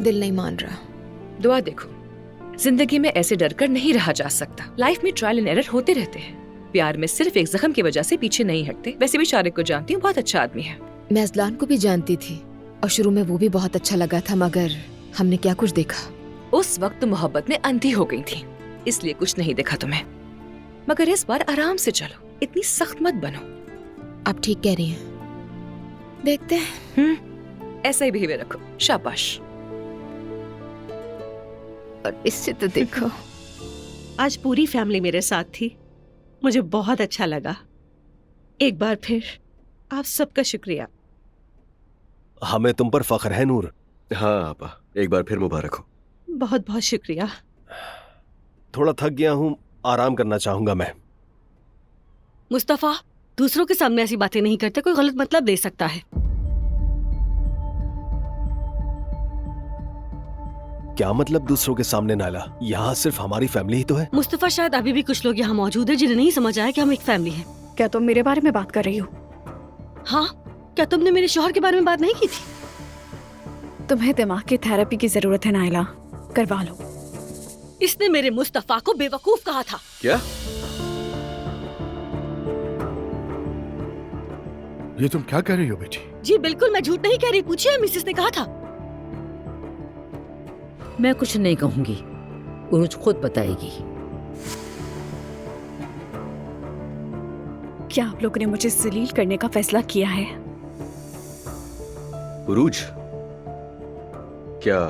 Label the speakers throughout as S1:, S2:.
S1: दिल नहीं मान रहा।
S2: दुआ देखो, जिंदगी में ऐसे डर कर नहीं रहा जा सकता। लाइफ में ट्रायल एंड एरर होते रहते हैं। प्यार में सिर्फ एक जख्म की वजह से पीछे नहीं हटते। वैसे भी शारिक को जानती हूँ, बहुत अच्छा आदमी है।
S1: मैं अजलान को भी जानती थी और शुरू में वो भी बहुत अच्छा लगा था, मगर हमने क्या कुछ देखा।
S2: उस वक्त तुम मोहब्बत में अंधी हो गई थी, इसलिए कुछ नहीं देखा तुम्हें। मगर इस बार आराम से चलो, इतनी सख्त मत बनो।
S1: आप ठीक कह रही हैं, देखते हैं।
S2: ऐसा ही बिहेवियर रखो, शाबाश।
S1: और इससे तो देखो।
S3: आज पूरी फैमिली मेरे साथ थी, मुझे बहुत अच्छा लगा। एक बार फिर आप सबका शुक्रिया।
S4: हमें तुम पर फख्र है नूर।
S5: हाँ आपा, एक बार फिर मुबारक हो।
S3: बहुत बहुत शुक्रिया।
S4: थोड़ा थक गया हूँ, आराम करना चाहूंगा मैं।
S3: मुस्तफा, दूसरों के सामने ऐसी बातें नहीं करते, कोई गलत मतलब ले सकता है।
S4: क्या मतलब दूसरों के सामने नायला? यहाँ सिर्फ हमारी फैमिली ही तो है।
S3: मुस्तफा, शायद अभी भी कुछ लोग यहाँ मौजूद हैं जिन्हें नहीं समझ आया कि हम एक फैमिली हैं।
S6: क्या तुम मेरे बारे में बात कर रही हो?
S3: हाँ, क्या तुमने मेरे शौहर के बारे में बात नहीं की थी?
S6: तुम्हें दिमाग की थेरेपी की जरूरत है नायला, करवा लो।
S3: इसने मेरे मुस्तफा को बेवकूफ कहा था।
S5: क्या?
S7: ये तुम क्या कह रही हो बेटी?
S3: जी बिल्कुल, मैं झूठ नहीं कह रही, पूछिए मिसेस ने कहा था।
S8: मैं कुछ नहीं कहूंगी, उरुज खुद बताएगी।
S6: क्या आप लोगों ने मुझे जलील करने का फैसला किया है?
S5: उरूज, क्या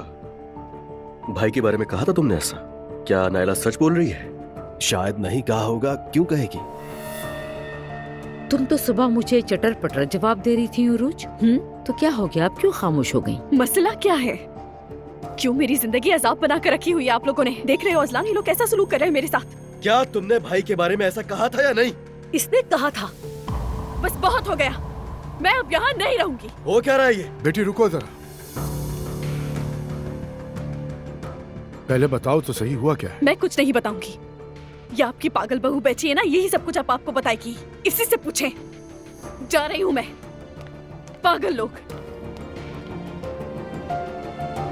S5: भाई के बारे में कहा था तुमने ऐसा? क्या नायला सच बोल रही है?
S4: शायद नहीं कहा होगा, क्यों कहेगी?
S8: तुम तो सुबह मुझे चटर पटर जवाब दे रही थी उरुज। तो क्या हो गया, आप क्यों खामोश हो गई?
S6: मसला क्या है? क्यों मेरी जिंदगी अजाब बना कर रखी हुई है आप लोगों ने? देख रहे हो अजलान, ये लोग कैसा सलूक कर रहे हैं मेरे साथ।
S4: क्या तुमने भाई के बारे में ऐसा कहा था या नहीं?
S3: इसने कहा था।
S6: बस बहुत हो गया, मैं अब यहाँ नहीं रहूंगी।
S4: हो क्या रहा है ये?
S7: बेटी रुको जरा, पहले बताओ तो सही, हुआ क्या है?
S6: मैं कुछ नहीं बताऊंगी। ये आपकी पागल बहू बैठी है ना, यही सब कुछ आप आपको बताएगी। इसी से पूछें। जा रही हूँ मैं। पागल लोग।